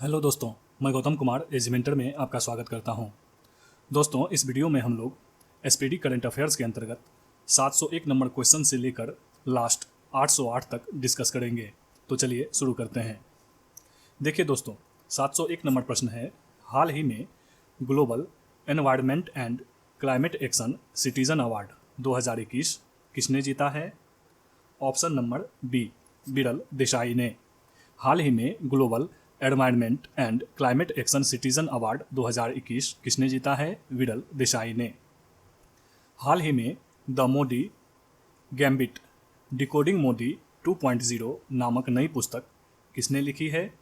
Hello दोस्तों, मैं गौतम कुमार एजिमेंटर में आपका स्वागत करता हूं। दोस्तों, इस वीडियो में हम लोग एसपीडी करंट अफेयर्स के अंतर्गत 701 नंबर क्वेश्चन से लेकर लास्ट 808 तक डिस्कस करेंगे। तो चलिए शुरू करते हैं। देखिए दोस्तों, 701 नंबर प्रश्न है, हाल ही में global environment and climate action citizen award 2021 किसने जीता है? ऑप्शन नंबर बी, बिरल देसाई ने। हाल ही में global environment and climate action citizen award 2021 किसने जीता है? विरल देसाई ने। हाल ही में the Modi gambit decoding Modi 2.0 नामक नई पुस्तक किसने लिखी है?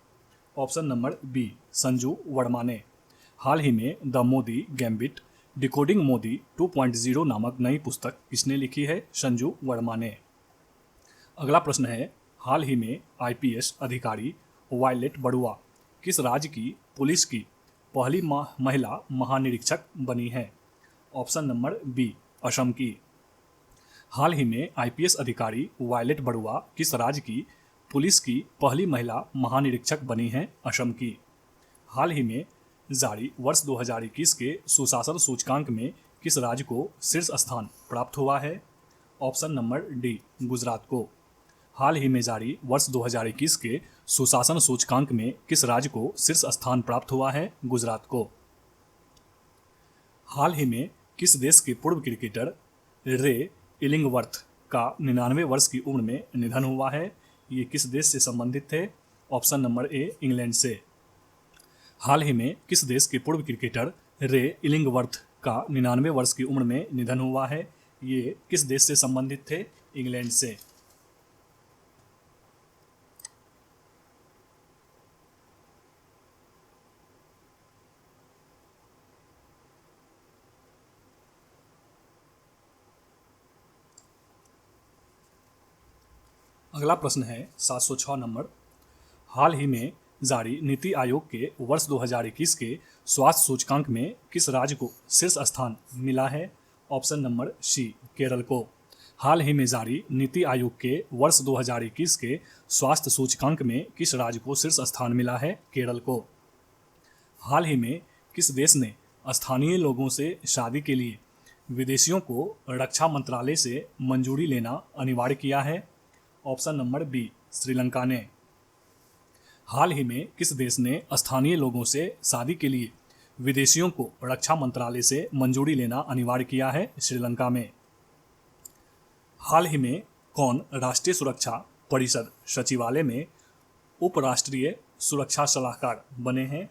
Option number B, Sanju Verma ने। हाल ही में the Modi gambit decoding Modi 2.0 नामक नई पुस्तक किसने लिखी है? संजू वर्मा ने। अगला प्रश्न है, हाल ही में आईपीएस अधिकारी वायलेट बड़ुआ किस राज्य की पुलिस की पहली महिला महानिरीक्षक बनी है? ऑप्शन नंबर बी, असम की। हाल ही में आईपीएस अधिकारी वायलेट बड़ुआ किस राज्य की पुलिस की पहली महिला महानिरीक्षक बनी है? असम की। हाल ही में जारी वर्ष 2021 के सुशासन सूचकांक में किस राज्य को शीर्ष स्थान प्राप्त हुआ है? ऑप्शन नंबर डी, गुजरात को। हाल ही में जारी वर्ष 2021 के सुशासन सूचकांक में किस राज्य को शीर्ष स्थान प्राप्त हुआ है? गुजरात को। हाल ही में किस देश के पूर्व क्रिकेटर रे इलिंगवर्थ का 99 वर्ष की उम्र में निधन हुआ है? ये किस देश से संबंधित थे? ऑप्शन नंबर ए, इंग्लैंड से। हाल ही में किस देश के पूर्व क्रिकेटर रे इलिंगवर्थ का 99 वर्ष की उम्र में निधन हुआ है? ये किस देश से संबंधित थे? इंग्लैंड से। अगला प्रश्न है 706 नंबर, हाल ही में जारी नीति आयोग के वर्ष 2021 के स्वास्थ्य सूचकांक में किस राज्य को शीर्ष स्थान मिला है? ऑप्शन नंबर सी, केरल को। हाल ही में जारी नीति आयोग के वर्ष 2021 के स्वास्थ्य सूचकांक में किस राज्य को शीर्ष स्थान मिला है? केरल को। हाल ही में किस देश ने स्थानीय लोगों से शादी के लिए विदेशियों को रक्षा मंत्रालय से मंजूरी लेना अनिवार्य किया है? ऑप्शन नंबर बी, श्रीलंका ने। हाल ही में किस देश ने स्थानीय लोगों से शादी के लिए विदेशियों को रक्षा मंत्रालय से मंजूरी लेना अनिवार्य किया है? श्रीलंका में। हाल ही में कौन राष्ट्रीय सुरक्षा परिषद सचिवालय में उपराष्ट्रीय सुरक्षा सलाहकार बने हैं?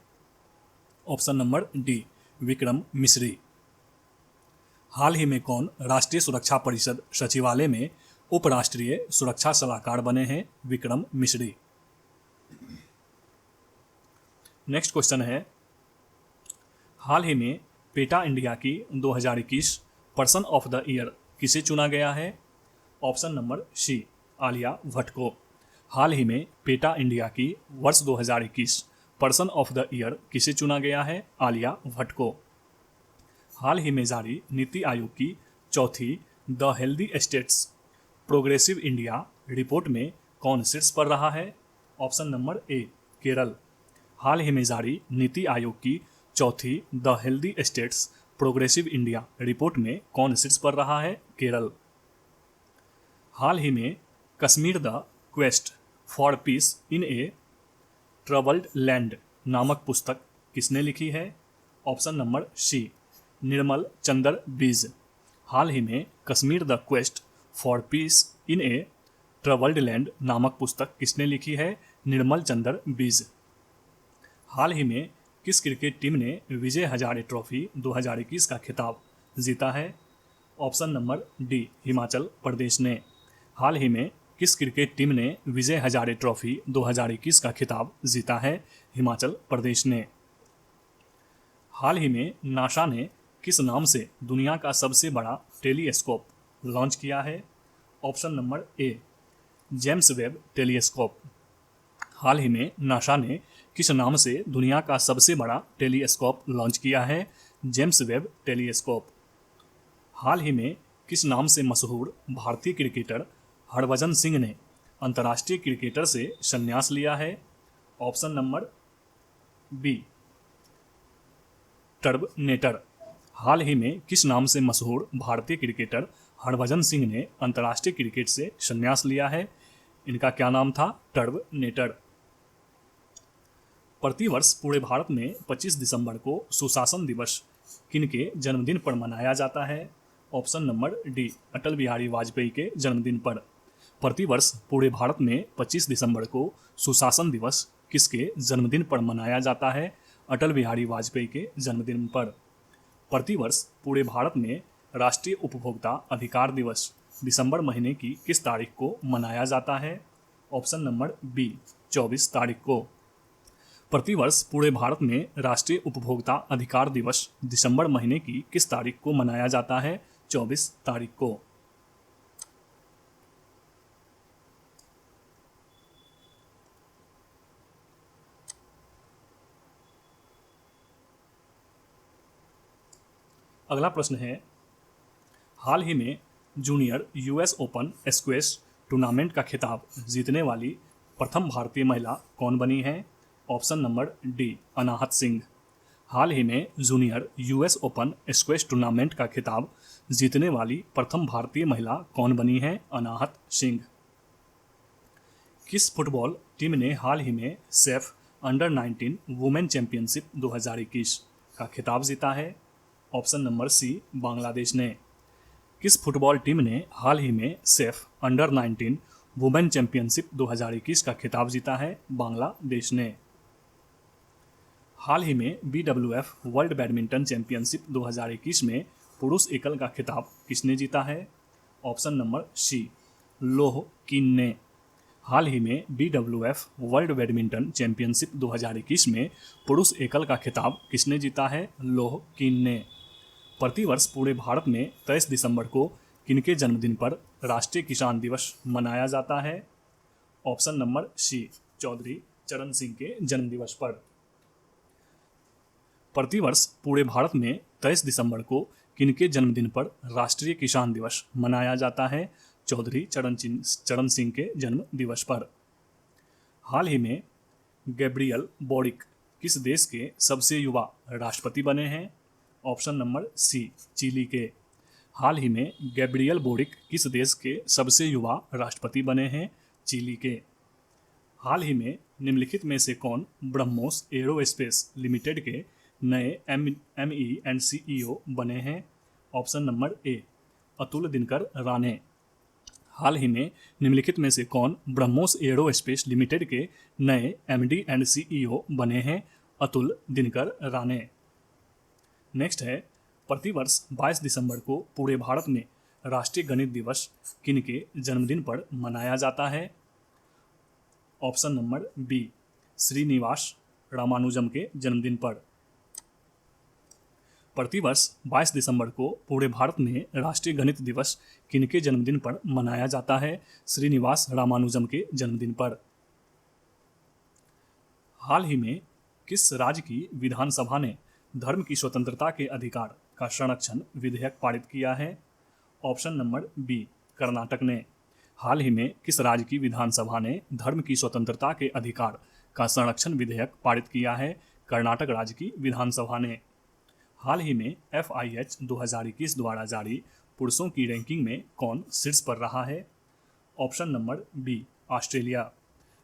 ऑप्शन नंबर डी, विक्रम मिश्री। हाल ही में कौन राष्ट्रीय सुरक्षा परिषद सचिवालय में उपराष्ट्रीय सुरक्षा सलाहकार बने हैं? विक्रम मिश्री। नेक्स्ट क्वेश्चन है, हाल ही में पेटा इंडिया की 2021 पर्सन ऑफ द ईयर किसे चुना गया है? Option number C, Alia Bhatt को। हाल ही में पेटा इंडिया की वर्ष 2021 पर्सन ऑफ द ईयर किसे चुना गया है? आलिया भट्ट को। हाल ही में जारी नीति आयोग की चौथी the healthy states progressive India report में कौन शीर्ष पर रहा है? Option number A, Kerala. हाल ही में जारी नीति आयोग की चौथी the healthy states progressive India report में कौन शीर्ष पर रहा है? केरल। हाल ही में Kashmir the quest for piece in A troubled land नामक पुस्तक किसने लिखी है? ऑप्शन नंबर सी, निर्मल चंद्र बीज। हाल ही में Kashmir the quest for piece in A troubled land नामक पुस्तक किसने लिखी है? निर्मल चंद्र बीज। हाल ही में किस क्रिकेट टीम ने विजय हजारे ट्रॉफी 2021 का खिताब जीता है? Option number D, Himachal Pradesh ने। हाल ही में किस क्रिकेट टीम ने विजय हजारे ट्रॉफी 2021 का खिताब जीता है? हिमाचल प्रदेश ने। हाल ही में नासा ने किस नाम से दुनिया का सबसे बड़ा टेलीस्कोप लॉन्च किया है? Option number A, James Webb telescope. हाल ही में नासा ने किस नाम से दुनिया का सबसे बड़ा टेलीस्कोप लॉन्च किया है? James Webb telescope. हाल ही में किस नाम से मशहूर भारतीय क्रिकेटर हरभजन सिंह ने अंतर्राष्ट्रीय क्रिकेटर से संन्यास लिया है? Option number B Turbanator. हाल ही में किस नाम से मशहूर भारतीय क्रिकेटर हरभजन सिंह ने अंतर्राष्ट्रीय क्रिकेट से संन्यास लिया है? इनका क्या नाम था? टर्बनेटर। प्रतिवर्ष पूरे भारत में 25 दिसंबर को सुशासन दिवस किनके जन्मदिन पर मनाया जाता है? Option number D Atal Bihari Vajpayee के जन्मदिन पर। प्रतिवर्ष पूरे भारत में 25 दिसंबर को सुशासन दिवस किसके जन्मदिन पर मनाया जाता है? अटल बिहारी वाजपेयी के जन्मदिन पर। प्रतिवर्ष पूरे भारत में राष्ट्रीय उपभोक्ता अधिकार दिवस दिसंबर महीने की किस तारीख को मनाया जाता है? ऑप्शन नंबर बी 24 तारीख को। प्रतिवर्ष पूरे भारत में राष्ट्रीय उपभोक्ता अधिकार दिवस दिसंबर महीने की किस तारीख को मनाया जाता है? 24 तारीख को। अगला प्रश्न है, हाल ही में junior US Open squash tournament का खिताब जीतने वाली प्रथम भारतीय महिला कौन बनी है? Option number D Anahat Singh. हाल ही में junior US Open squash tournament का खिताब जीतने वाली प्रथम भारतीय महिला कौन बनी है? अनाहत सिंह। किस फुटबॉल टीम ने हाल ही में सेफ अंडर 19 वुमेन चैंपियनशिप 2021 का खिताब जीता है? ऑप्शन नंबर सी बांग्लादेश ने। किस फुटबॉल टीम ने हाल ही में सेफ अंडर 19 वुमेन चैंपियनशिप 2021 का खिताब जीता है? बांग्लादेश ने। हाल ही में BWF वर्ल्ड बैडमिंटन चैंपियनशिप 2021 में पुरुष एकल का खिताब किसने जीता है? ऑप्शन नंबर सी लोह किन ने। हाल ही में BWF वर्ल्ड बैडमिंटन चैंपियनशिप 2021 में पुरुष एकल का खिताब किसने जीता है? लोह किन ने। प्रतिवर्ष पूरे भारत में 23 दिसंबर को किनके जन्मदिन पर राष्ट्रीय किसान दिवस मनाया जाता है? ऑप्शन नंबर सी चौधरी चरण सिंह के जन्मदिवस पर। प्रतिवर्ष पूरे भारत में 23 दिसंबर को किनके जन्मदिन पर राष्ट्रीय किसान दिवस मनाया जाता है? चौधरी चरण सिंह के जन्म दिवस पर। हाल ही में गैब्रियल बोरिक किस देश के सबसे युवा राष्ट्रपति बने हैं? ऑप्शन नंबर सी चिली के। हाल ही में गैब्रियल बोरिक किस देश के सबसे युवा राष्ट्रपति बने हैं? चिली के। हाल ही में निम्नलिखित में से कौन ब्रह्मोस एरोस्पेस लिमिटेड के नए ME एंड CEO बने हैं? Option number A Atul Dinkar Rane. हाल ही में निम्नलिखित में से कौन ब्रह्मोस एरोस्पेस लिमिटेड के नए MD एंड CEO बने हैं? अतुल दिनकर राणे। नेक्स्ट है, प्रतिवर्ष 22 दिसंबर को पूरे भारत में राष्ट्रीय गणित दिवस किनके जन्मदिन पर मनाया जाता है? Option number B Srinivasa Ramanujan के जन्मदिन पर। प्रतिवर्ष 22 दिसंबर को पूरे भारत में राष्ट्रीय गणित दिवस किनके जन्मदिन पर मनाया जाता है? श्रीनिवास रामानुजम के जन्मदिन पर। हाल ही में किस राज्य की विधानसभा ने धर्म की स्वतंत्रता के अधिकार का संरक्षण विधेयक पारित किया है? ऑप्शन नंबर बी कर्नाटक ने। हाल ही में किस राज्य की विधानसभा ने धर्म की स्वतंत्रता के अधिकार का संरक्षण विधेयक पारित किया है? कर्नाटक राज्य की विधानसभा ने। हाल ही में FIH 2021 द्वारा जारी पुरुषों की रैंकिंग में कौन शीर्ष पर रहा है? Option number B Australia.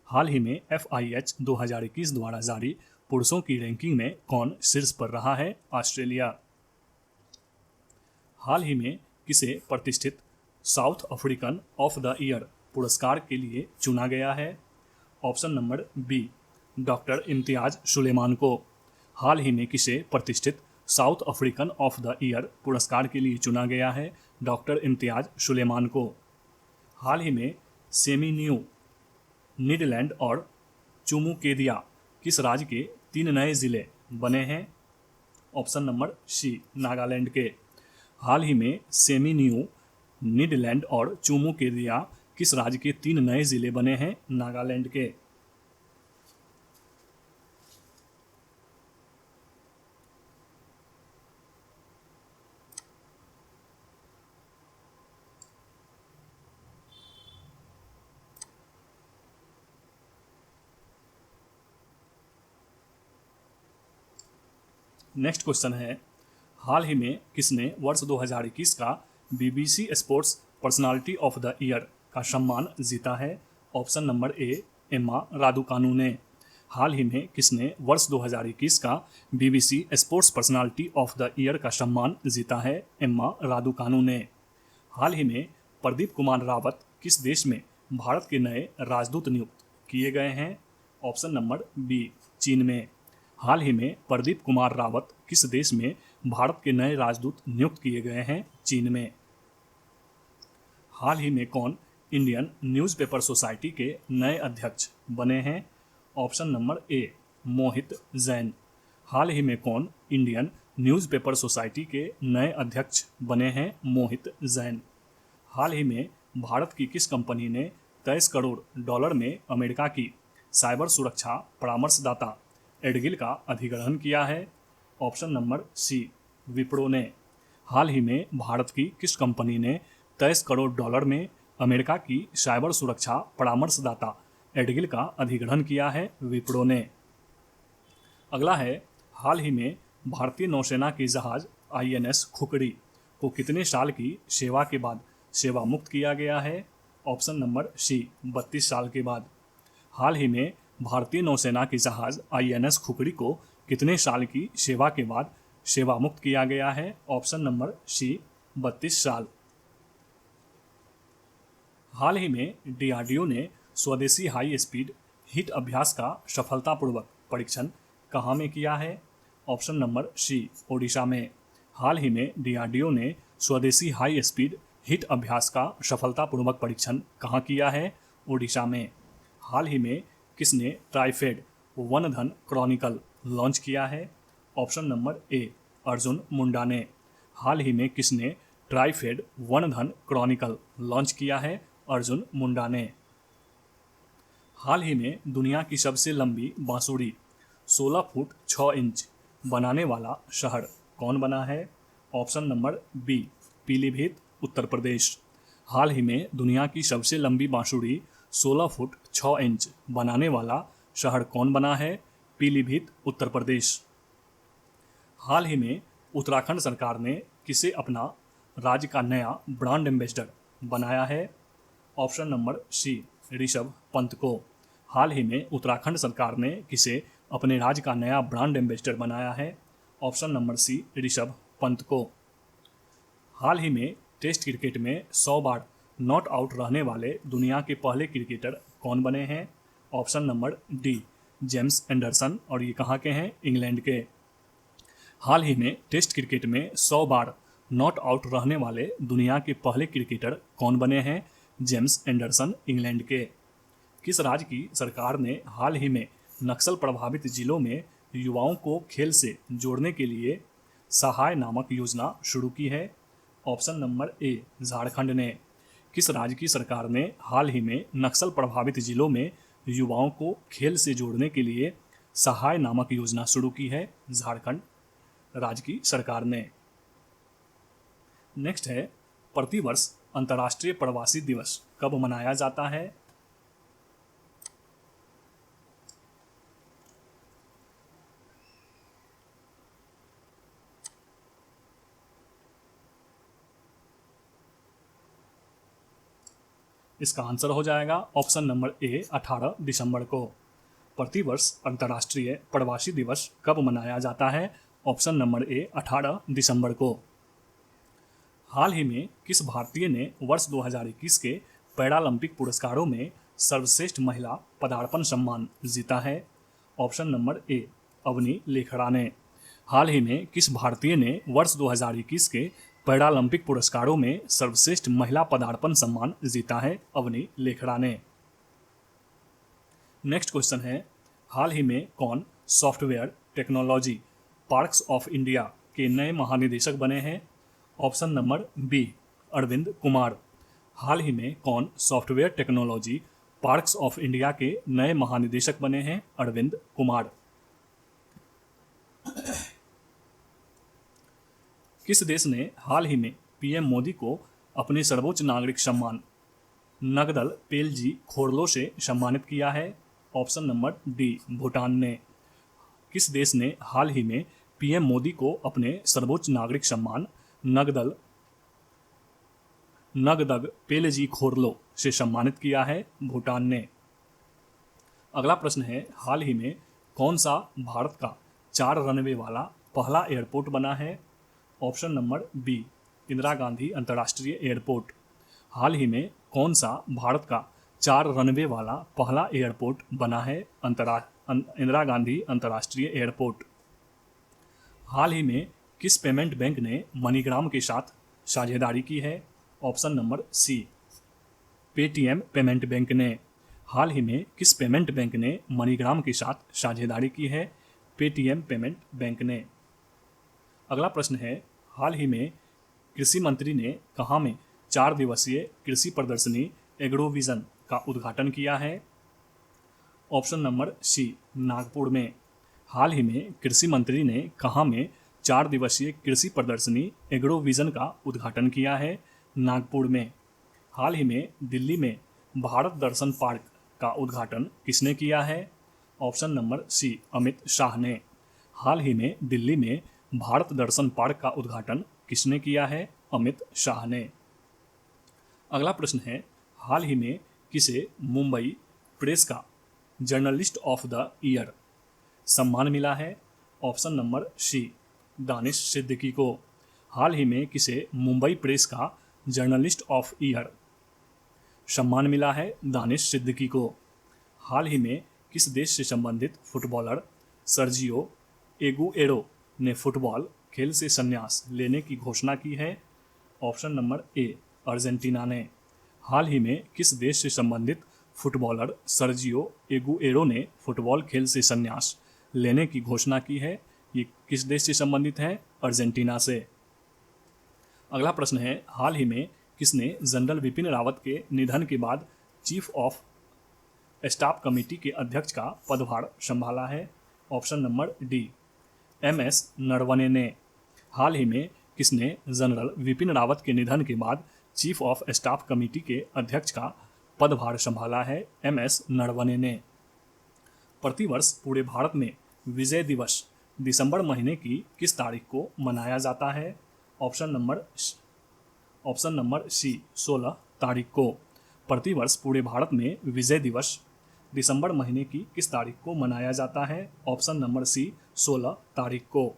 हाल ही में FIH 2021 द्वारा जारी पुरुषों की रैंकिंग में कौन शीर्ष पर रहा है? ऑस्ट्रेलिया। हाल ही में किसे प्रतिष्ठित South African of the year पुरस्कार के लिए चुना गया है? Option number B doctor Imtiaz Sooliman को। हाल ही में किसे प्रतिष्ठित South African of the year पुरस्कार के लिए चुना गया है? डॉक्टर इम्तियाज सुलेमान को। हाल ही में सेमी न्यू नीदरलैंड और चुमुकेदिया किस राज्य के 3 नए जिले बने हैं? ऑप्शन नंबर सी नागालैंड के। हाल ही में सेमी न्यू नीदरलैंड और चुमुकेदिया किस राज्य के 3 नए जिले बने हैं? नागालैंड के। नेक्स्ट क्वेश्चन है, हाल ही में किसने वर्ष 2021 का BBC sports personality of the year का सम्मान जीता है? ऑप्शन नंबर ए, एम्मा रादुकानु ने। हाल ही में किसने वर्ष 2021 का BBC sports personality of the year का सम्मान जीता है? एम्मा रादुकानु ने। हाल ही में प्रदीप कुमार रावत किस देश में भारत के नए राजदूत नियुक्त किए गए हैं? ऑप्शन नंबर बी, चीन में। हाल ही में प्रदीप कुमार रावत किस देश में भारत के नए राजदूत नियुक्त किए गए हैं? चीन में। हाल ही में कौन इंडियन न्यूज़पेपर सोसाइटी के नए अध्यक्ष बने हैं? ऑप्शन नंबर ए, मोहित जैन। हाल ही में कौन इंडियन न्यूज़पेपर सोसाइटी के नए अध्यक्ष बने हैं? मोहित जैन। हाल ही में भारत की किस कंपनी ने 23 करोड़ डॉलर में अमेरिका की साइबर सुरक्षा परामर्शदाता एडगिल का अधिग्रहण किया है? ऑप्शन नंबर सी, विप्रो ने। हाल ही में भारत की किस कंपनी ने 23 करोड़ डॉलर में अमेरिका की साइबर सुरक्षा परामर्शदाता एडगिल का अधिग्रहण किया है? विप्रो ने। अगला है, हाल ही में भारतीय नौसेना के जहाज INS खुकड़ी को कितने साल की सेवा के बाद सेवा मुक्त किया गया है? ऑप्शन नंबर सी, 32 साल के बाद। हाल ही में भारतीय नौसेना के जहाज INS खुकड़ी को कितने साल की सेवा के बाद सेवा मुक्त किया गया है? ऑप्शन नंबर सी, 32 साल। हाल ही में DRDO ने स्वदेशी हाई स्पीड हिट अभ्यास का सफलतापूर्वक परीक्षण कहाँ में किया है? ऑप्शन नंबर सी, ओडिशा में। हाल ही में DRDO ने स्वदेशी हाई स्पीड हिट अभ्यास का सफलतापूर्वक परीक्षण कहाँ किया है? ओडिशा में। हाल ही में किसने ट्राइफेड वन धन क्रॉनिकल लॉन्च किया है? ऑप्शन नंबर ए, अर्जुन मुंडा ने। हाल ही में किसने ट्राइफेड वन धन क्रॉनिकल लॉन्च किया है? अर्जुन मुंडा ने। हाल ही में दुनिया की सबसे लंबी बांसुरी 16 फुट 6 इंच बनाने वाला शहर कौन बना है? Option number B, Pilibhit, Uttar Pradesh. हाल ही में दुनिया की सबसे लंबी बांसुरी 16 फुट 6 इंच बनाने वाला शहर कौन बना है? पीलीभीत, उत्तर प्रदेश। हाल ही में उत्तराखंड सरकार ने किसे अपना राज्य का नया ब्रांड एम्बेसडर बनाया है? Option number C, Rishabh Pant को। हाल ही में उत्तराखंड सरकार ने किसे अपने राज्य का नया ब्रांड एम्बेसडर बनाया है? Option number C, Rishabh Pant को। हाल ही में टेस्ट क्रिकेट में 100 बार नॉट आउट रहने वाले दुनिया के पहले क्रिकेटर कौन बने हैं? Option number D, James Anderson. और ये कहाँ के हैं? इंग्लैंड के। हाल ही में टेस्ट क्रिकेट में 100 बार नॉट आउट रहने वाले दुनिया के पहले क्रिकेटर कौन बने हैं? जेम्स एंडरसन, इंग्लैंड के। किस राज्य की सरकार ने हाल ही में नक्सल प्रभावित जिलों में युवाओं को खेल से जोड़ने के लिए सहाय नामक योजना शुरू की है? ऑप्शन नंबर ए, झारखंड ने। किस राज्य की सरकार ने हाल ही में नक्सल प्रभावित जिलों में युवाओं को खेल से जोड़ने के लिए सहाय नामक योजना शुरू की है? झारखंड राज्य की सरकार ने। नेक्स्ट है, प्रतिवर्ष अंतर्राष्ट्रीय प्रवासी दिवस कब मनाया जाता है? इसका आंसर हो जाएगा ऑप्शन नंबर ए, 18 दिसंबर को। प्रतिवर्ष अंतर्राष्ट्रीय प्रवासी दिवस कब मनाया जाता है? ऑप्शन नंबर ए, 18 दिसंबर को। हाल ही में किस भारतीय ने वर्ष 2021 के पैरालंपिक पुरस्कारों में सर्वश्रेष्ठ महिला पदार्पण सम्मान जीता है? Option number A, Avani Lekhara ने। हाल ही में किस भारतीय ने वर्ष 2021 के पैरालंपिक पुरस्कारों में सर्वश्रेष्ठ महिला पदार्पण सम्मान जीता है? अवनी लेखरा ने। नेक्स्ट क्वेश्चन है, हाल ही में कौन software technology parks of India के नए महानिदेशक बने हैं? Option number B, Arvind Kumar. हाल ही में कौन software technology parks of India के नए महानिदेशक बने हैं? अरविंद कुमार। किस देश ने हाल ही में PM मोदी को अपने सर्वोच्च नागरिक सम्मान नगदल पेलजी खोरलो से सम्मानित किया है? ऑप्शन नंबर डी, भूटान ने। किस देश ने हाल ही में पीएम मोदी को अपने सर्वोच्च नागरिक सम्मान नगदग पेलेजी खोरलो से सम्मानित किया है भूटान ने। अगला प्रश्न है, हाल ही में कौन सा भारत का 4 रनवे वाला पहला एयरपोर्ट बना है? Option number B, Indira Gandhi अंतर्राष्ट्रीय एयरपोर्ट। हाल ही में कौन सा भारत का 4 रनवे वाला पहला एयरपोर्ट बना है? इंदिरा गांधी अंतर्राष्ट्रीय एयरपोर्ट। हाल ही में किस पेमेंट बैंक ने मनीग्राम के साथ साझेदारी की है? Option number C, Paytm payment bank ने। हाल ही में किस पेमेंट बैंक ने मनीग्राम के साथ साझेदारी की है? पेटीएम पेमेंट बैंक ने। अगला प्रश्न है, हाल ही में कृषि मंत्री ने कहाँ में 4 दिवसीय कृषि प्रदर्शनी एग्रोविजन का उद्घाटन किया है? ऑप्शन नंबर सी, नागपुर में। हाल ही में कृषि मंत्री ने कहाँ में 4 दिवसीय कृषि प्रदर्शनी एग्रोविजन का उद्घाटन किया है? नागपुर में। हाल ही में दिल्ली में भारत दर्शन पार्क का उद्घाटन किसने किया है? Option number C, Amit Shah ने। हाल ही में दिल्ली में भारत दर्शन पार्क का उद्घाटन किसने किया है? अमित शाह ने। अगला प्रश्न है, हाल ही में किसे मुंबई प्रेस का जर्नलिस्ट ऑफ द ईयर सम्मान मिला है? Option number C, Danish Siddiqui को। हाल ही में किसे मुंबई प्रेस का जर्नलिस्ट ऑफ ईयर सम्मान मिला है? दानिश सिद्दीकी को। हाल ही में किस देश से संबंधित फुटबॉलर सर्जियो एगुएरो ने फुटबॉल खेल से संन्यास लेने की घोषणा की है? ऑप्शन नंबर ए, अर्जेंटीना ने। हाल ही में किस देश से संबंधित फुटबॉलर सर्जियो एगुएरो ने फुटबॉल खेल से संन्यास लेने की घोषणा की है? ये किस देश से संबंधित है? अर्जेंटीना से। अगला प्रश्न है, हाल ही में किसने जनरल विपिन रावत के निधन के बाद चीफ ऑफ स्टाफ कमेटी के अध्यक्ष का पदभार संभाला है? Option number D, MS Naravane ने। हाल ही में किसने जनरल विपिन रावत के निधन के बाद चीफ ऑफ स्टाफ कमेटी के अध्यक्ष का पदभार संभाला है? MS नरवणे ने। प्रतिवर्ष पूरे भारत में विजय दिवस दिसंबर महीने की किस तारीख को मनाया जाता है? ऑप्शन नंबर सी, 16 तारीख को। प्रतिवर्ष पूरे भारत में विजय दिवस दिसंबर महीने की किस तारीख को मनाया जाता है? ऑप्शन नंबर सी, 16 तारीख को।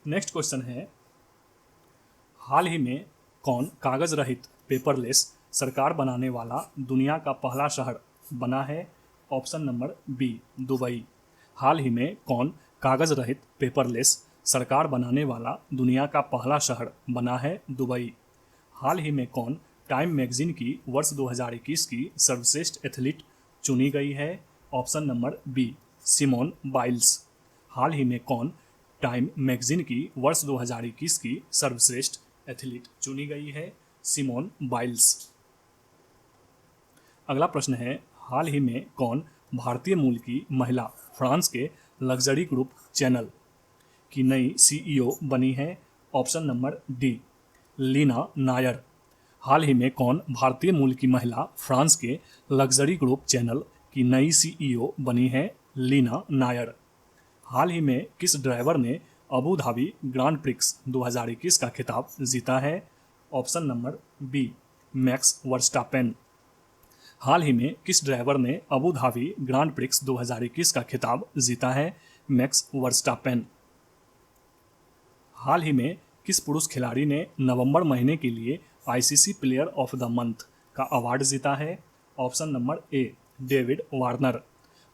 नेक्स्ट क्वेश्चन है, हाल ही में कौन कागज रहित पेपरलेस सरकार बनाने वाला दुनिया का पहला शहर बना है? Option number B, Dubai. हाल ही में कौन कागज रहित पेपरलेस सरकार बनाने वाला दुनिया का पहला शहर बना है? दुबई। हाल ही में कौन टाइम मैगजीन की वर्ष 2021 की सर्वश्रेष्ठ एथलीट चुनी गई है? Option number B, Simone Biles. हाल ही में कौन टाइम मैगजीन की वर्ष 2021 की सर्वश्रेष्ठ एथलीट चुनी गई है? Simone Biles. अगला प्रश्न है, हाल ही में कौन भारतीय मूल की महिला फ्रांस के लग्जरी ग्रुप चैनल की नई CEO बनी है? Option number D, Leena Nair. हाल ही में कौन भारतीय मूल की महिला फ्रांस के लग्जरी ग्रुप चैनल की नई CEO बनी है? लीना नायर। हाल ही में किस ड्राइवर ने अबू धाबी ग्रांड प्रिक्स 2021 का खिताब जीता है? Option number B, Max Verstappen. हाल ही में किस ड्राइवर ने अबू धाबी ग्रांड प्रिक्स 2021 का खिताब जीता है? Max Verstappen. हाल ही में किस पुरुष खिलाड़ी ने नवंबर महीने के लिए ICC player of the month का अवार्ड जीता है? Option number A, David Warner.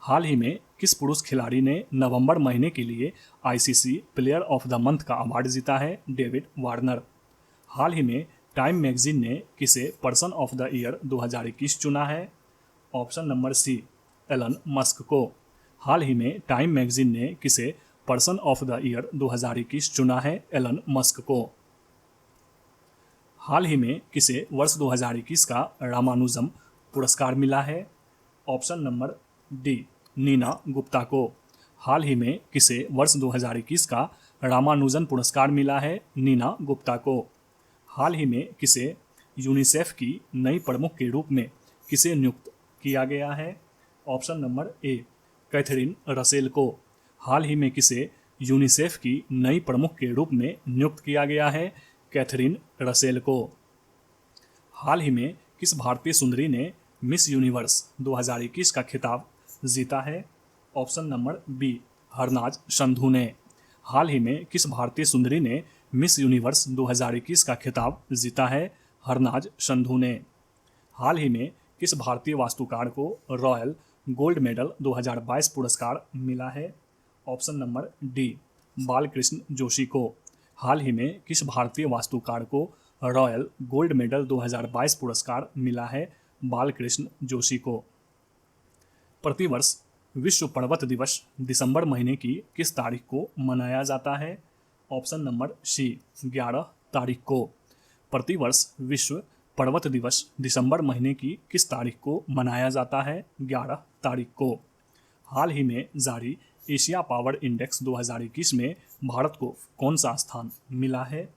हाल ही में किस पुरुष खिलाड़ी ने नवंबर महीने के लिए ICC player of the month का अवार्ड जीता है? David Warner. हाल ही में टाइम मैगजीन ने किसे पर्सन ऑफ द ईयर 2021 चुना है? Option number C, Elon Musk को। हाल ही में टाइम मैगजीन ने किसे पर्सन ऑफ द ईयर 2021 चुना है? एलन मस्क को। हाल ही में किसे वर्ष 2021 का रामानुजम पुरस्कार मिला है? Option number D, Neena Gupta को। हाल ही में किसे वर्ष 2021 का रामानुजन पुरस्कार मिला है? नीना गुप्ता को। हाल ही में किसे यूनिसेफ की नई प्रमुख के रूप में किसे नियुक्त किया गया है? Option number A Catherine Russell को। हाल ही में किसे यूनिसेफ की नई प्रमुख के रूप में नियुक्त किया गया है? कैथरीन रसेल को। हाल ही में किस भारतीय सुंदरी ने मिस यूनिवर्स 2021 का खिताब जीता है? Option number B Harnaaz Sandhu ने। हाल ही में किस भारतीय सुंदरी ने मिस यूनिवर्स 2021 का खिताब जीता है? हरनाज संधू ने। हाल ही में किस भारतीय वास्तुकार को रॉयल गोल्ड मेडल 2022 पुरस्कार मिला है? Option number D Balkrishna Joshi को। हाल ही में किस भारतीय वास्तुकार को रॉयल गोल्ड मेडल 2022 पुरस्कार मिला है? बालकृष्ण जोशी को। प्रतिवर्ष विश्व पर्वत दिवस दिसंबर महीने की किस तारीख को मनाया जाता है? ऑप्शन नंबर सी 11 तारीख को। प्रतिवर्ष विश्व पर्वत दिवस दिसंबर महीने की किस तारीख को मनाया जाता है? 11 तारीख को। हाल ही में जारी एशिया पावर इंडेक्स 2021 में भारत को कौन सा स्थान मिला है?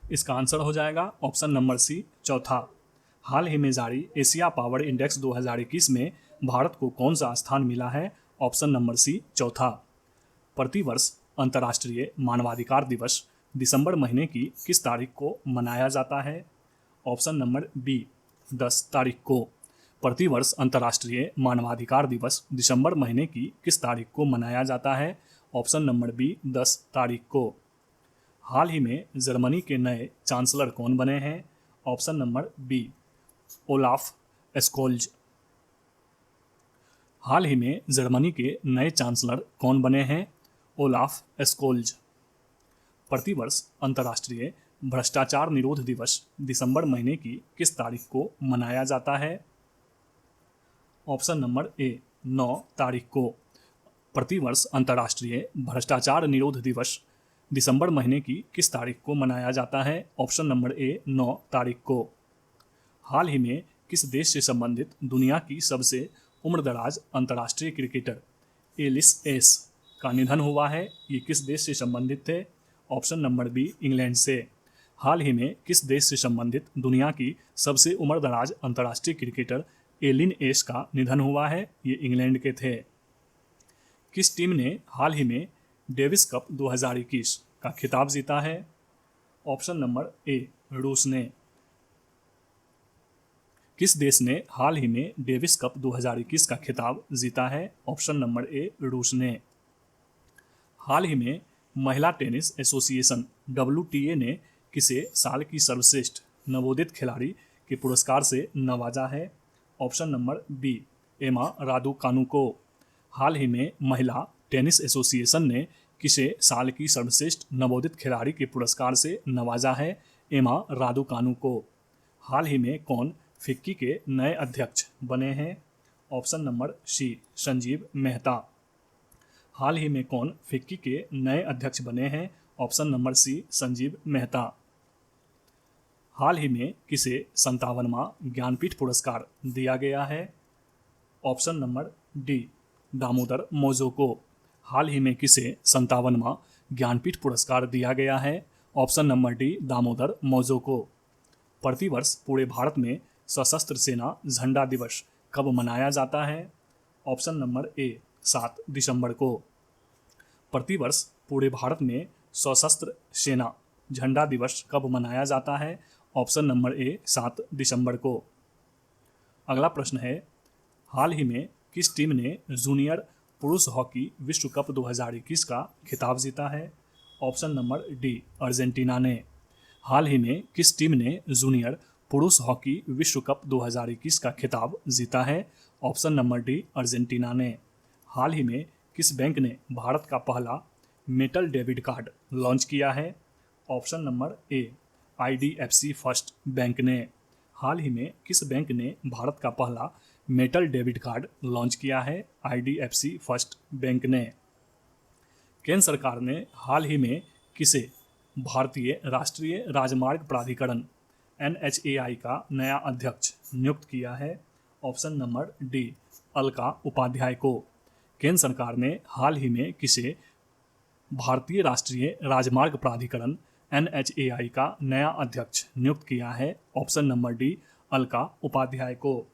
इसका आंसर हो जाएगा ऑप्शन नंबर सी चौथा। हाल ही में जारी एशिया पावर इंडेक्स 2021 में भारत को कौन सा स्थान मिला है? ऑप्शन नंबर सी चौथा। प्रतिवर्ष अंतर्राष्ट्रीय मानवाधिकार दिवस दिसंबर महीने की किस तारीख को मनाया जाता है? ऑप्शन नंबर बी 10 तारीख को। प्रतिवर्ष अंतर्राष्ट्रीय मानवाधिकार दिवस दिसंबर महीने की किस तारीख को मनाया जाता है? ऑप्शन नंबर बी 10 तारीख को। हाल ही में जर्मनी के नए चांसलर कौन बने हैं? Option number B Olaf Scholz. हाल ही में जर्मनी के नए चांसलर कौन बने हैं? Olaf Scholz. प्रतिवर्ष अंतर्राष्ट्रीय भ्रष्टाचार निरोध दिवस दिसंबर महीने की किस तारीख को मनाया जाता है? ऑप्शन नंबर ए 9 तारीख को। प्रतिवर्ष अंतर्राष्ट्रीय भ्रष्टाचार निरोध दिवस दिसंबर महीने की किस तारीख को मनाया जाता है? ऑप्शन नंबर ए 9 तारीख को। हाल ही में किस देश से संबंधित दुनिया की सबसे उम्रदराज अंतर्राष्ट्रीय क्रिकेटर एलिस एस का निधन हुआ है? ये किस देश से संबंधित थे? ऑप्शन नंबर बी इंग्लैंड से। हाल ही में किस देश से संबंधित दुनिया की सबसे उम्रदराज अंतर्राष्ट्रीय क्रिकेटर एलिन एस का निधन हुआ है? ये इंग्लैंड के थे। किस टीम ने हाल ही में डेविस कप 2021 का खिताब जीता है? ऑप्शन नंबर ए रूस ने। किस देश ने हाल ही में डेविस कप 2021 का खिताब जीता है? ऑप्शन नंबर ए रूस ने। हाल ही में महिला टेनिस एसोसिएशन WTA ने किसे साल की सर्वश्रेष्ठ नवोदित खिलाड़ी के पुरस्कार से नवाजा है? ऑप्शन नंबर बी एमा रादुकानु को। हाल ही में महिला टेनिस एसोसिएशन ने किसे साल की सर्वश्रेष्ठ नवोदित खिलाड़ी के पुरस्कार से नवाजा है? एमा रादुकानु को। हाल ही में कौन फिक्की के नए अध्यक्ष बने हैं? Option number C Sanjiv Mehta. हाल ही में कौन फिक्की के नए अध्यक्ष बने हैं? Option number C Sanjiv Mehta. हाल ही में किसे 57वां ज्ञानपीठ पुरस्कार दिया गया है? Option number D Damodar Mauzo को। हाल ही में किसे 57वां ज्ञानपीठ पुरस्कार दिया गया है? Option number D Damodar Mauzo को। प्रतिवर्ष पूरे भारत में सशस्त्र सेना झंडा दिवस कब मनाया जाता है? ऑप्शन नंबर ए 7 दिसंबर को। प्रतिवर्ष पूरे भारत में सशस्त्र सेना झंडा दिवस कब मनाया जाता है? ऑप्शन नंबर ए 7 दिसंबर को। अगला प्रश्न है, हाल ही में किस टीम ने जूनियर पुरुष हॉकी विश्व कप 2021 का खिताब जीता है? ऑप्शन नंबर डी अर्जेंटीना ने। हाल ही में किस टीम ने जूनियर पुरुष हॉकी विश्व कप 2021 का खिताब जीता है? ऑप्शन नंबर डी अर्जेंटीना ने। हाल ही में किस बैंक ने भारत का पहला मेटल डेबिट कार्ड लॉन्च किया है? ऑप्शन नंबर ए IDFC फर्स्ट बैंक ने। हाल ही में किस बैंक ने भारत का पहला मेटल डेबिट कार्ड लॉन्च किया है? IDFC फर्स्ट बैंक ने। केंद्र सरकार ने हाल ही में किसे भारतीय राष्ट्रीय राजमार्ग प्राधिकरण NHAI का नया अध्यक्ष नियुक्त किया है? Option number D, Alka Upadhyay को। केंद्र सरकार ने हाल ही में किसे भारतीय राष्ट्रीय राजमार्ग प्राधिकरण NHAI का नया अध्यक्ष नियुक्त किया है? Option number D, Alka Upadhyay को।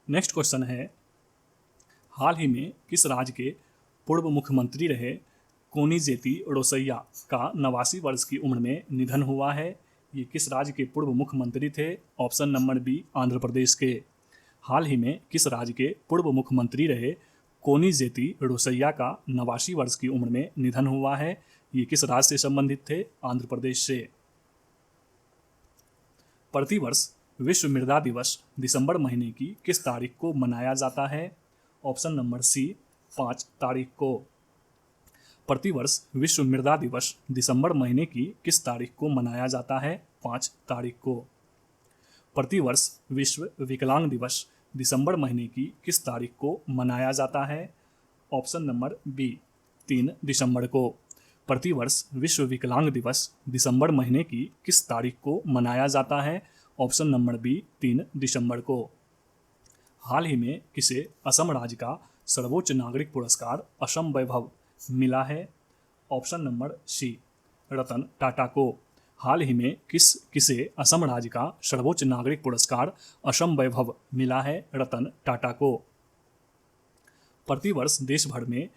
नेक्स्ट क्वेश्चन है, हाल ही में किस राज्य के पूर्व मुख्यमंत्री रहे कोनिजेती रोसैया का 89 वर्ष की उम्र में निधन हुआ है? ये किस राज्य के पूर्व मुख्यमंत्री थे? Option number B, Andhra Pradesh के। हाल ही में किस राज्य के पूर्व मुख्यमंत्री रहे कोनिजेती रोसैया का 89 वर्ष की उम्र में निधन हुआ है? ये किस राज्य से संबंधित थे? आंध्र प्रदेश से। प्रतिवर्ष विश्व मृदा दिवस दिसंबर महीने की किस तारीख को मनाया जाता है? ऑप्शन नंबर सी, 5 तारीख को। प्रतिवर्ष विश्व मृदा दिवस दिसंबर महीने की किस तारीख को मनाया जाता है? 5 तारीख को। प्रतिवर्ष विश्व विकलांग दिवस दिसंबर महीने की किस तारीख को मनाया जाता है? ऑप्शन नंबर बी, 3 दिसंबर को। प्रतिवर्ष विश्व विकलांग दिवस दिसंबर महीने की किस तारीख को मनाया जाता है? ऑप्शन नंबर बी, 3 दिसंबर को। हाल ही में किसे असम राज्य का सर्वोच्च नागरिक पुरस्कार असम वैभव मिला है? ऑप्शन नंबर सी, रतन टाटा को। हाल ही में किसे असम राज्य का सर्वोच्च नागरिक पुरस्कार असम वैभव मिला है? रतन टाटा को। प्रतिवर्ष देश भर में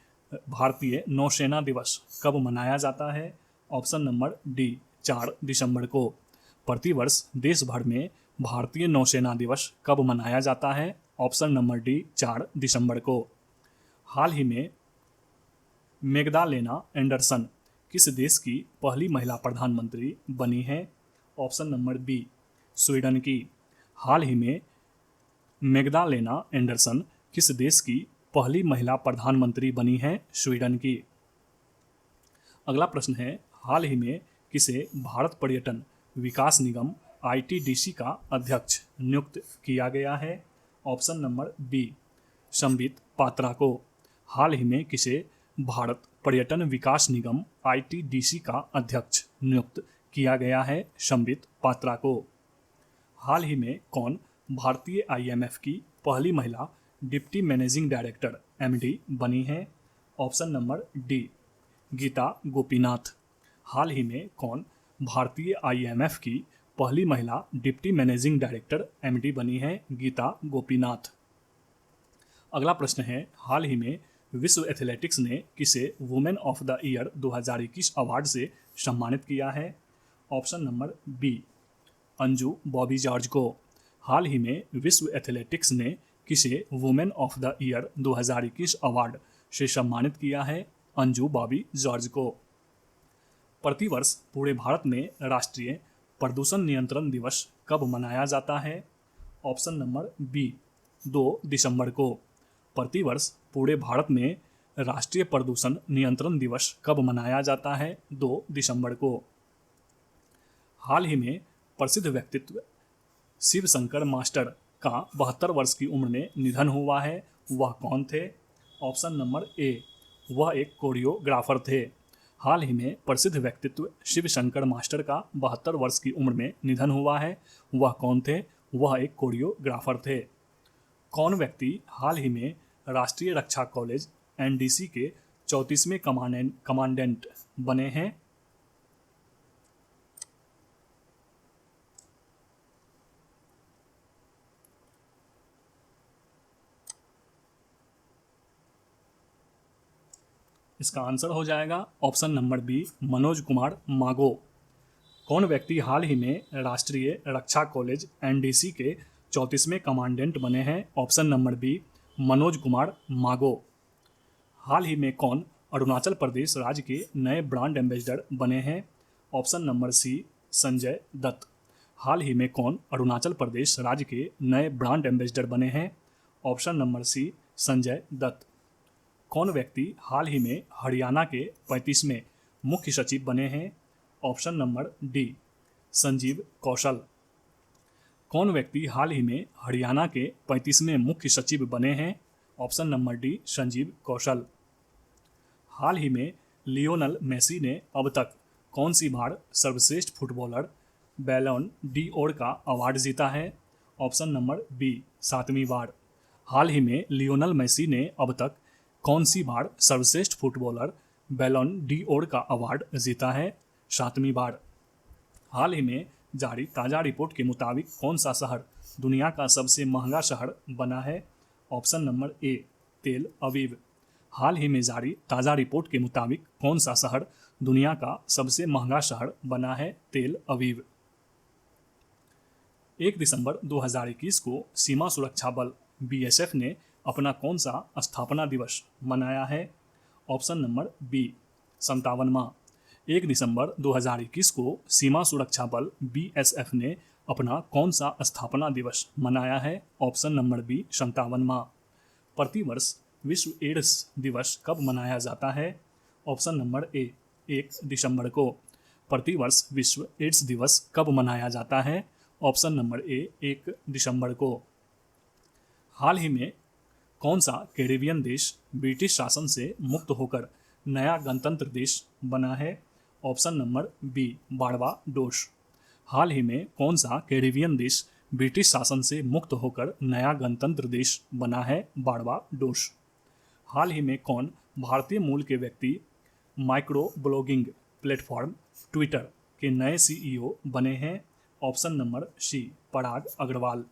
भारतीय नौसेना दिवस कब मनाया जाता है? ऑप्शन नंबर डी, 4 दिसंबर को। प्रतिवर्ष देश भर में भारतीय नौसेना दिवस कब मनाया जाता है? ऑप्शन नंबर डी, 4 दिसंबर को। हाल ही में मैग्डालेना एंडरसन किस देश की पहली महिला प्रधानमंत्री बनी है? ऑप्शन नंबर बी, स्वीडन की। हाल ही में मैग्डालेना एंडरसन किस देश की पहली महिला प्रधानमंत्री बनी है? स्वीडन की। अगला प्रश्न है, हाल ही में किसे भारत पर्यटन विकास निगम ITDC का अध्यक्ष नियुक्त किया गया है? Option number B, Sambit Patra को। हाल ही में किसे भारत पर्यटन विकास निगम ITDC का अध्यक्ष नियुक्त किया गया है? संबित पात्रा को। हाल ही में कौन भारतीय IMF की पहली महिला डिप्टी मैनेजिंग डायरेक्टर MD बनी है? Option number D, Gita Gopinath. हाल ही में कौन भारतीय IMF की पहली महिला डिप्टी मैनेजिंग डायरेक्टर MD बनी है? गीता गोपीनाथ। अगला प्रश्न है, हाल ही में विश्व एथलेटिक्स ने किसे women of the year 2021 award से सम्मानित किया है? Option number B, Anju Bobby George को। हाल ही में विश्व एथलेटिक्स ने किसे women of the year 2021 award से सम्मानित किया है? अंजू बॉबी जॉर्ज को। प्रतिवर्ष पूरे भारत में राष्ट्रीय प्रदूषण नियंत्रण दिवस कब मनाया जाता है? ऑप्शन नंबर बी, 2 दिसंबर को। प्रतिवर्ष पूरे भारत में राष्ट्रीय प्रदूषण नियंत्रण दिवस कब मनाया जाता है? 2 दिसंबर को। हाल ही में प्रसिद्ध व्यक्तित्व शिव शंकर मास्टर का 72 वर्ष की उम्र में निधन हुआ है, वह कौन थे? ऑप्शन नंबर ए, वह एक कोरियोग्राफर थे। हाल ही में प्रसिद्ध व्यक्तित्व शिव शंकर मास्टर का 72 वर्ष की उम्र में निधन हुआ है, वह कौन थे? वह एक कोरियोग्राफर थे। कौन व्यक्ति हाल ही में राष्ट्रीय रक्षा कॉलेज NDC के 34वें कमांडेंट बने हैं? इसका आंसर हो जाएगा option number B, Manoj Kumar Mago. कौन व्यक्ति हाल ही में राष्ट्रीय रक्षा कॉलेज NDC के 34वें कमांडेंट बने हैं? Option number B, Manoj Kumar Mago. हाल ही में कौन अरुणाचल प्रदेश राज्य के नए ब्रांड एम्बेसडर बने हैं? Option number C, Sanjay Dutt. हाल ही में कौन अरुणाचल प्रदेश राज्य के नए ब्रांड एम्बेसडर बने हैं? Option number C, Sanjay Dutt. कौन व्यक्ति हाल ही में हरियाणा के 35वें मुख्य सचिव बने हैं? Option number D Sanjeev Kaushal. कौन व्यक्ति हाल ही में हरियाणा के 35वें मुख्य सचिव बने हैं? Option number D Sanjeev Kaushal. हाल ही में लियोनल मेसी ने अब तक कौन सी बार सर्वश्रेष्ठ फुटबॉलर बैलोन डी ओर का अवार्ड जीता है? ऑप्शन नंबर बी 7वीं बार। हाल ही में लियोनल मेसी ने अब तक कौन सी बार सर्वश्रेष्ठ फुटबॉलर बैलोन डी ओर का अवार्ड जीता है? 7वीं बार। हाल ही में जारी ताज़ा रिपोर्ट के मुताबिक कौन सा शहर दुनिया का सबसे महंगा शहर बना है? ऑप्शन नंबर ए तेल अवीव। हाल ही में जारी ताज़ा रिपोर्ट के मुताबिक कौन सा शहर दुनिया का सबसे महंगा शहर बना है? तेल अवीव। 1 दिसंबर 2021 को सीमा सुरक्षा बल बीएसएफ ने अपना कौन सा स्थापना दिवस मनाया है? ऑप्शन नंबर बी 57वां। 1 दिसंबर 2021 को सीमा सुरक्षा बल बीएसएफ ने अपना कौन सा स्थापना दिवस मनाया है? ऑप्शन नंबर बी 57वां। प्रतिवर्ष विश्व एड्स दिवस कब मनाया जाता है? ऑप्शन नंबर ए 1 दिसंबर को। प्रतिवर्ष विश्व एड्स दिवस कब मनाया जाता है? ऑप्शन नंबर ए 1 दिसंबर को। हाल ही में कौन सा कैरेबियन देश ब्रिटिश शासन से मुक्त होकर नया गणतंत्र देश बना है? Option number B Barbados. हाल ही में कौन सा कैरेबियन देश ब्रिटिश शासन से मुक्त होकर नया गणतंत्र देश बना है? बारबाडोस। हाल ही में कौन भारतीय मूल के व्यक्ति माइक्रो ब्लॉगिंग प्लेटफॉर्म ट्विटर के नए सीईओ बने हैं? ऑप्शन नंबर सी पराग अग्रवाल।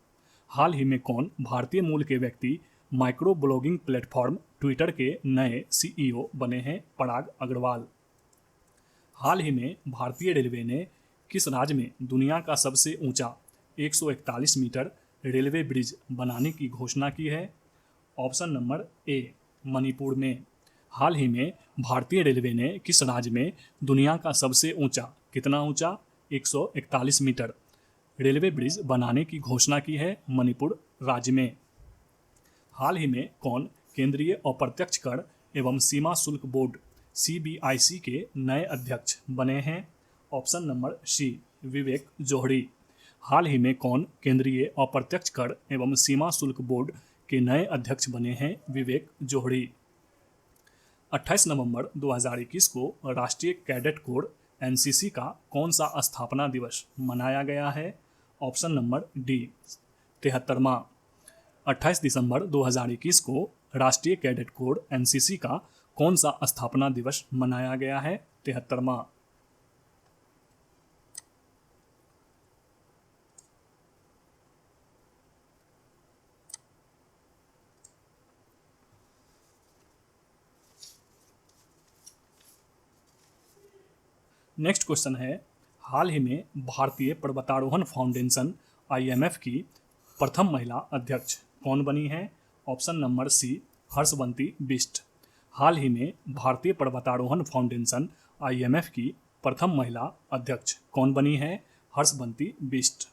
हाल ही में कौन भारतीय मूल के व्यक्ति माइक्रो ब्लॉगिंग प्लेटफॉर्म ट्विटर के नए सीईओ बने हैं? पराग अग्रवाल। हाल ही में भारतीय रेलवे ने किस राज्य में दुनिया का सबसे ऊंचा 141 मीटर रेलवे ब्रिज बनाने की घोषणा की है? ऑप्शन नंबर ए मणिपुर में। हाल ही में भारतीय रेलवे ने किस राज्य में दुनिया का सबसे ऊंचा कितना ऊंचा 141 मीटर रेलवे ब्रिज बनाने की घोषणा की है? मणिपुर राज्य में। हाल ही में कौन केंद्रीय अप्रत्यक्ष कर एवं सीमा शुल्क बोर्ड सीबीआईसी के नए अध्यक्ष बने हैं? ऑप्शन नंबर सी विवेक जोहड़ी। हाल ही में कौन केंद्रीय अप्रत्यक्ष कर एवं सीमा शुल्क बोर्ड के नए अध्यक्ष बने हैं? विवेक जोहड़ी। 28 नवंबर 2021 को राष्ट्रीय कैडेट कोर एनसीसी का कौन सा स्थापना दिवस मनाया गया है? ऑप्शन नंबर डी 73वां। 28 दिसंबर 2021 को राष्ट्रीय कैडेट कोर एनसीसी का कौन सा स्थापना दिवस मनाया गया है? 73वां। नेक्स्ट क्वेश्चन है, हाल ही में भारतीय पर्वतारोहण फाउंडेशन आईएमएफ की प्रथम महिला अध्यक्ष कौन बनी है? Option number C Harshwanti Bisht. हाल ही में भारतीय पर्वतारोहण फाउंडेशन आईएमएफ की प्रथम महिला अध्यक्ष कौन बनी है? हर्षवंती बिष्ट।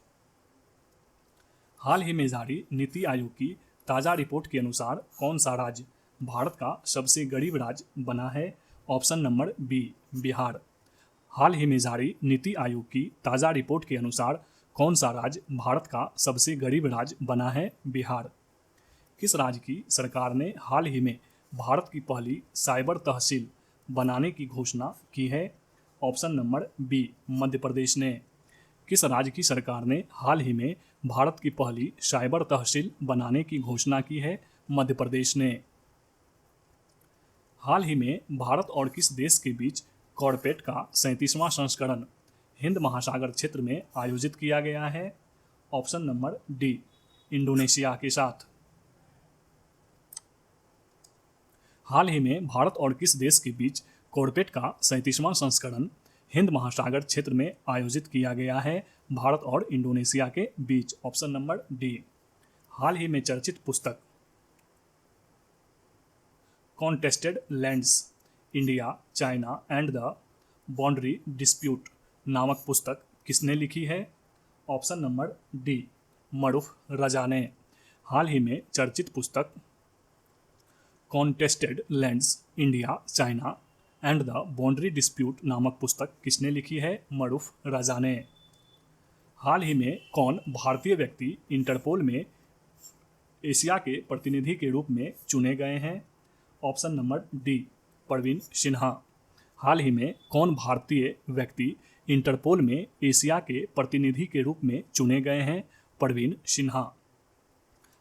हाल ही में जारी नीति आयोग की ताज़ा रिपोर्ट के अनुसार कौन सा राज्य भारत का सबसे गरीब राज्य बना है? Option number B Bihar. हाल ही में जारी नीति आयोग की ताज़ा रिपोर्ट के अनुसार कौन सा राज्य भारत का सबसे गरीब राज्य बना है? बिहार। किस राज्य की सरकार ने हाल ही में भारत की पहली साइबर तहसील बनाने की घोषणा की है? Option number B Madhya Pradesh ने। किस राज्य की सरकार ने हाल ही में भारत की पहली साइबर तहसील बनाने की घोषणा की है? मध्य प्रदेश ने। हाल ही में भारत और किस देश के बीच कॉर्पेट का 37वां संस्करण हिंद महासागर क्षेत्र में आयोजित किया गया है? ऑप्शन नंबर डी इंडोनेशिया के साथ। हाल ही में भारत और किस देश के बीच कॉर्पेट का 37वां संस्करण हिंद महासागर क्षेत्र में आयोजित किया गया है? भारत और इंडोनेशिया के बीच। Option number D. हाल ही में चर्चित पुस्तक contested lands India China and the boundary dispute नामक पुस्तक किसने लिखी है? Option number D Maroof Raza ने। हाल ही में चर्चित पुस्तक contested lands India China and the boundary dispute नामक पुस्तक किसने लिखी है? मरूफ रजा ने। हाल ही में कौन भारतीय व्यक्ति इंटरपोल में एशिया के प्रतिनिधि के रूप में चुने गए हैं? Option number D, Parveen Sinha. हाल ही में कौन भारतीय व्यक्ति इंटरपोल में एशिया के प्रतिनिधि के रूप में चुने गए हैं? परवीन सिन्हा।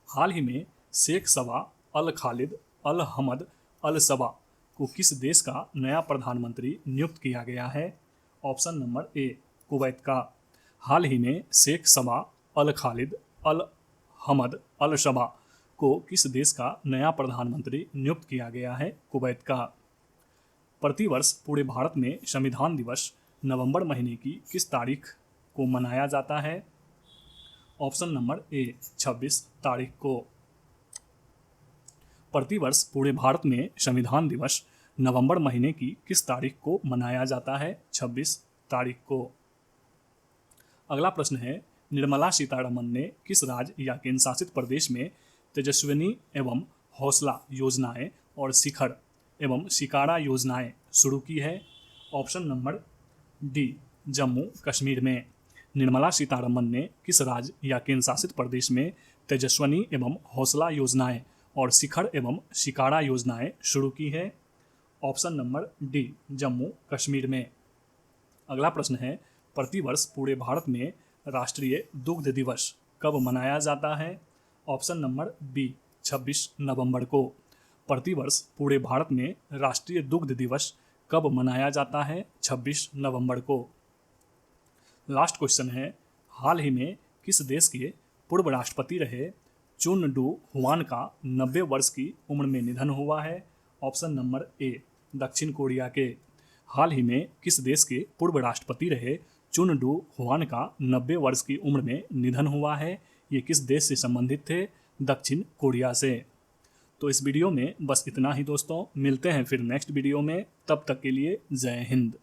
हाल ही में शेख सबा अल खालिद अल हमद अल सबा को किस देश का नया प्रधानमंत्री नियुक्त किया गया है? ऑप्शन नंबर ए, कुवैत का। हाल ही में शेख सबा अल खालिद अल हमद अल सबा को किस देश का नया प्रधानमंत्री नियुक्त किया गया है? कुवैत का। प्रतिवर्ष पूरे भारत में संविधान दिवस नवंबर महीने की किस तारीख को मनाया जाता है? ऑप्शन नंबर ए, 26 तारीख को। प्रतिवर्ष पूरे भारत में संविधान दिवस नवंबर महीने की किस तारीख को मनाया जाता है? 26 तारीख को। अगला प्रश्न है, निर्मला सीतारमन ने किस राज्य या केंद्र शासित प्रदेश में तेजस्विनी एवं हौसला योजनाएं और शिखर एवं शिकारा योजनाएं शुरू की है? Option number D, Jammu Kashmir में। निर्मला सीतारमन ने किस राज्य या केंद्र शासित प्रदेश में तेजस्विनी एवं हौसला योजनाएं और शिखर एवं शिकारा योजनाएं शुरू की है? Option number D, Jammu Kashmir में। अगला प्रश्न है, प्रतिवर्ष पूरे भारत में राष्ट्रीय दुग्ध दिवस कब मनाया जाता है? ऑप्शन नंबर बी, 26 नवंबर को। प्रतिवर्ष पूरे भारत में राष्ट्रीय दुग्ध दिवस कब मनाया जाता है? 26 नवंबर को। लास्ट क्वेश्चन है, हाल ही में किस देश के पूर्व राष्ट्रपति रहे चुन डू हुआन का 90 वर्ष की उम्र में निधन हुआ है? ऑप्शन नंबर ए, दक्षिण कोरिया के। हाल ही में किस देश के पूर्व राष्ट्रपति रहे चुन डू हुआन का 90 वर्ष की उम्र में निधन हुआ है? ये किस देश से संबंधित थे? दक्षिण कोरिया से। तो इस वीडियो में बस इतना ही दोस्तों, मिलते हैं फिर नेक्स्ट वीडियो में, तब तक के लिए जय हिंद।